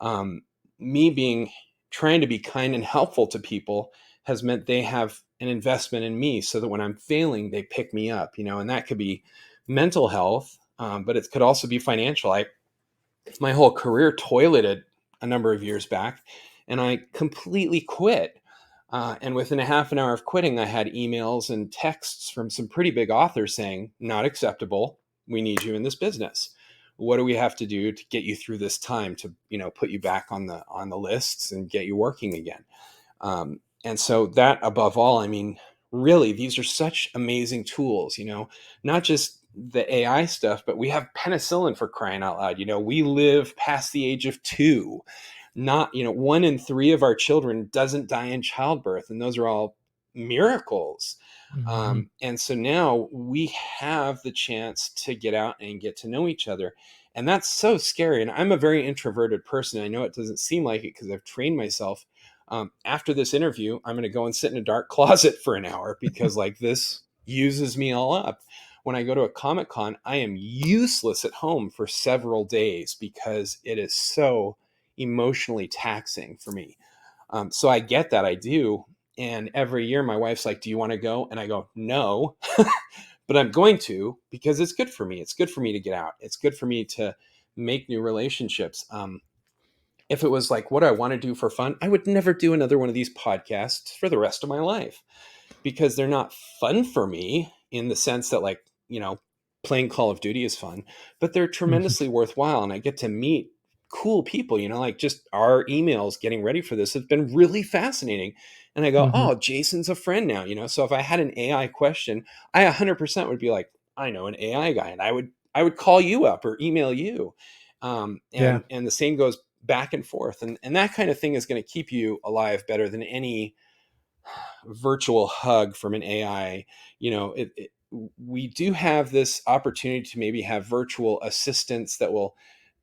[SPEAKER 2] um, me being trying to be kind and helpful to people has meant they have an investment in me, so that when I'm failing, they pick me up, and that could be mental health, but it could also be financial. My whole career toileted a number of years back, and I completely quit. And within a half an hour of quitting, I had emails and texts from some pretty big authors saying, "Not acceptable. We need you in this business. What do we have to do to get you through this time to, put you back on the lists and get you working again?" And so that, above all, I mean, really, these are such amazing tools, not just the AI stuff, but we have penicillin, for crying out loud. We live past the age of 2. Not, 1 in 3 of our children doesn't die in childbirth. And those are all miracles.
[SPEAKER 1] Mhm.
[SPEAKER 2] And so now we have the chance to get out and get to know each other. And that's so scary. And I'm a very introverted person. I know it doesn't seem like it because I've trained myself. After this interview, I'm going to go and sit in a dark closet for an hour because, like, this uses me all up. When I go to a Comic Con, I am useless at home for several days because it is so emotionally taxing for me. So I get that, I do. And every year my wife's like, "Do you want to go?" And I go, "No," but I'm going to, because it's good for me. It's good for me to get out. It's good for me to make new relationships. If it was like what I want to do for fun, I would never do another one of these podcasts for the rest of my life, because they're not fun for me in the sense that, like, playing Call of Duty is fun, but they're
[SPEAKER 1] Mhm.
[SPEAKER 2] tremendously worthwhile. And I get to meet cool people, like just our emails getting ready for this have been really fascinating. And I go,
[SPEAKER 1] Mhm.
[SPEAKER 2] "Oh, Jason's a friend now." So if I had an AI question, I 100% would be like, "I know an AI guy," and I would call you up or email you.
[SPEAKER 1] Yeah.
[SPEAKER 2] And the same goes back and forth. And that kind of thing is going to keep you alive better than any virtual hug from an AI. We do have this opportunity to maybe have virtual assistants that will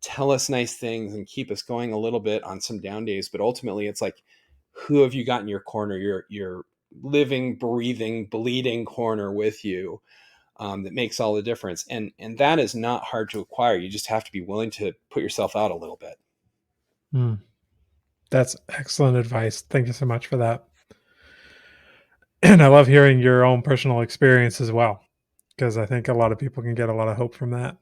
[SPEAKER 2] tell us nice things and keep us going a little bit on some down days. But ultimately, it's like, who have you got in your corner, your living, breathing, bleeding corner with you, that makes all the difference. And that is not hard to acquire. You just have to be willing to put yourself out a little bit.
[SPEAKER 1] Mm. That's excellent advice. Thank you so much for that. And I love hearing your own personal experience as well, because I think a lot of people can get a lot of hope from that.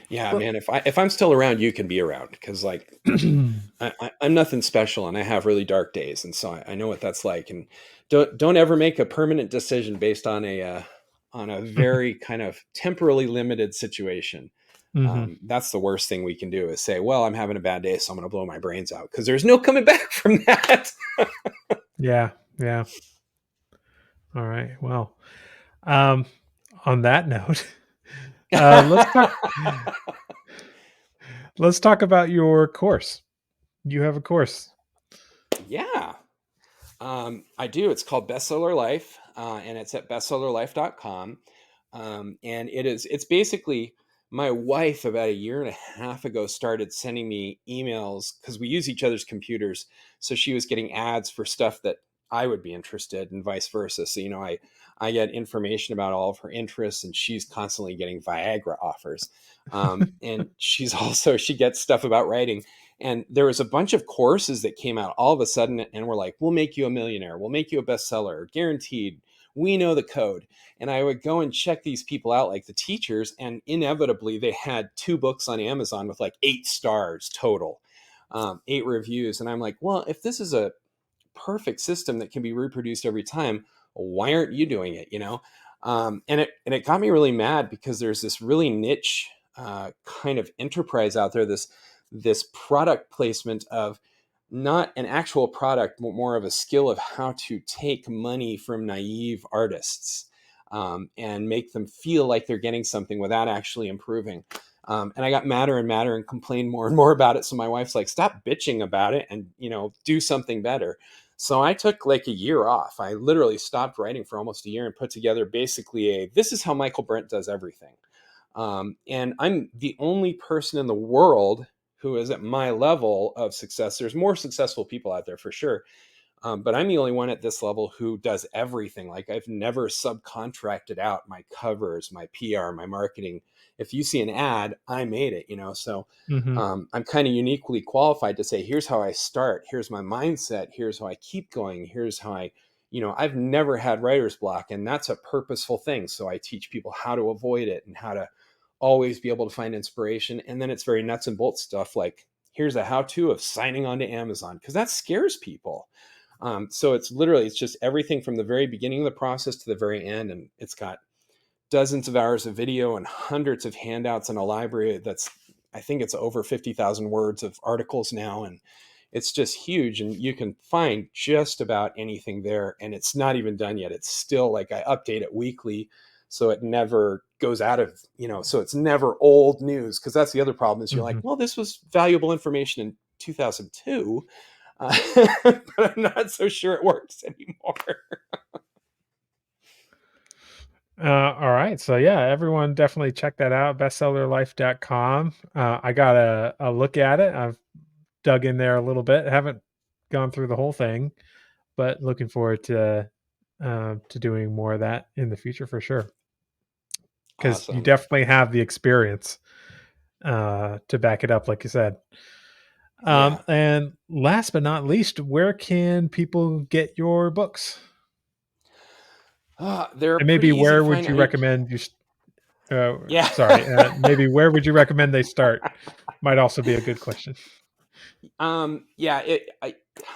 [SPEAKER 2] Yeah,
[SPEAKER 1] But
[SPEAKER 2] man. If I'm still around, you can be around, because, like, I'm nothing special, and I have really dark days, and so I know what that's like. And don't ever make a permanent decision based on a very kind of temporally limited situation.
[SPEAKER 1] Mhm.
[SPEAKER 2] That's the worst thing we can do, is say, "Well, I'm having a bad day, so I'm going to blow my brains out," because there's no coming back from that.
[SPEAKER 1] Yeah, yeah. All right. Well, um, on that note, let's talk. Let's talk about your course. You have a course.
[SPEAKER 2] Yeah. I do. It's called Bestseller Life, and it's at bestsellerlife.com. And it's basically, my wife about a year and a half ago started sending me emails because we use each other's computers. So she was getting ads for stuff that I would be interested in, vice versa. So, I get information about all of her interests, and she's constantly getting Viagra offers. And she gets stuff about writing. And there was a bunch of courses that came out all of a sudden, and were like, "We'll make you a millionaire. We'll make you a bestseller, guaranteed. We know the code." And I would go and check these people out, like the teachers, and inevitably they had 2 books on Amazon with like 8 stars total, 8 reviews. And I'm like, well, if this is a perfect system that can be reproduced every time, why aren't you doing it? And it got me really mad, because there's this really niche kind of enterprise out there, this product placement of not an actual product, but more of a skill of how to take money from naive artists, and make them feel like they're getting something without actually improving. And I got madder and madder and complained more and more about it. So my wife's like, stop bitching about it and, do something better. So I took like a year off. I literally stopped writing for almost a year and put together basically this is how Michael Brent does everything. And I'm the only person in the world who is at my level of success. There's more successful people out there for sure, but I'm the only one at this level who does everything. Like I've never subcontracted out my covers, my PR, my marketing. If you see an ad, I made it. So
[SPEAKER 1] Hmm.
[SPEAKER 2] I'm kind of uniquely qualified to say, here's how I start. Here's my mindset. Here's how I keep going. Here's how I've never had writer's block, and that's a purposeful thing. So I teach people how to avoid it and how to always be able to find inspiration. And then it's very nuts and bolts stuff like, here's a how to of signing on to Amazon, because that scares people. So it's just everything from the very beginning of the process to the very end. And it's got dozens of hours of video and hundreds of handouts and a library I think it's over 50,000 words of articles now. And it's just huge. And you can find just about anything there. And it's not even done yet. It's still like I update it weekly. So it never goes out of, so it's never old news. Cause that's the other problem is you're like,
[SPEAKER 1] Hmm.
[SPEAKER 2] well, this was valuable information in 2002. But I'm not so sure it works anymore.
[SPEAKER 1] All right. So yeah, everyone definitely check that out. Bestsellerlife.com. I got a look at it. I've dug in there a little bit. Haven't gone through the whole thing, but looking forward to doing more of that in the future for sure. Because you
[SPEAKER 2] Awesome.
[SPEAKER 1] definitely have the experience to back it up, like you said.
[SPEAKER 2] Yeah.
[SPEAKER 1] And last but not least, where can people get your books?
[SPEAKER 2] They're
[SPEAKER 1] And
[SPEAKER 2] pretty
[SPEAKER 1] maybe
[SPEAKER 2] easy to
[SPEAKER 1] where would
[SPEAKER 2] find.
[SPEAKER 1] you recommend
[SPEAKER 2] Yeah.
[SPEAKER 1] sorry, maybe where would you recommend they start? Might also be a good question.
[SPEAKER 2] Yeah,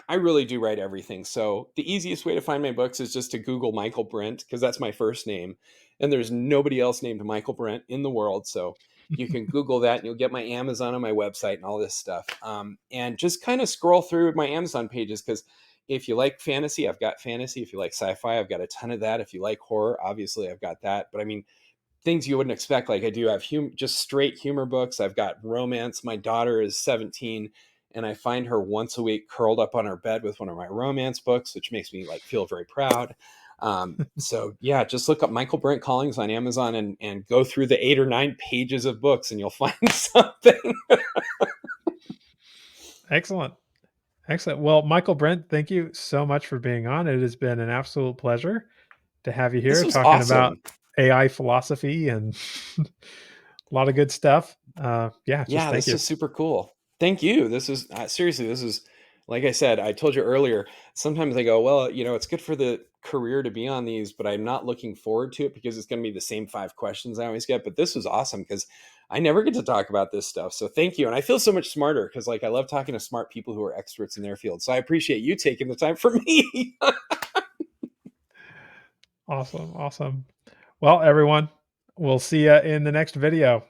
[SPEAKER 2] I really do write everything. So the easiest way to find my books is just to Google Michael Brent, because that's my first name. And there's nobody else named Michael Brent in the world. So you can Google that and you'll get my Amazon on my website and all this stuff. And just kind of scroll through my Amazon pages, because if you like fantasy, I've got fantasy. If you like sci-fi, I've got a ton of that. If you like horror, obviously I've got that. But I mean, things you wouldn't expect. Like I do have just straight humor books. I've got romance. My daughter is 17, and I find her once a week curled up on her bed with one of my romance books, which makes me like feel very proud. So yeah, just look up Michael Brent Collings on Amazon and go through the 8 or 9 pages of books, and you'll find something.
[SPEAKER 1] Excellent. Excellent. Well, Michael Brent, thank you so much for being on. It has been an absolute pleasure to have you
[SPEAKER 2] This
[SPEAKER 1] here
[SPEAKER 2] was
[SPEAKER 1] talking about
[SPEAKER 2] awesome.
[SPEAKER 1] AI philosophy and a lot of good stuff. Yeah, just
[SPEAKER 2] Yeah,
[SPEAKER 1] thank
[SPEAKER 2] this
[SPEAKER 1] you.
[SPEAKER 2] is super cool. Thank you. This is seriously, this is like I said, I told you earlier, sometimes I go, well, it's good for the career to be on these, but I'm not looking forward to it because it's going to be the same 5 questions I always get. But this was awesome because I never get to talk about this stuff. So thank you. And I feel so much smarter because like I love talking to smart people who are experts in their field. So I appreciate you taking the time for me.
[SPEAKER 1] Awesome. Awesome. Well, everyone, we'll see you in the next video.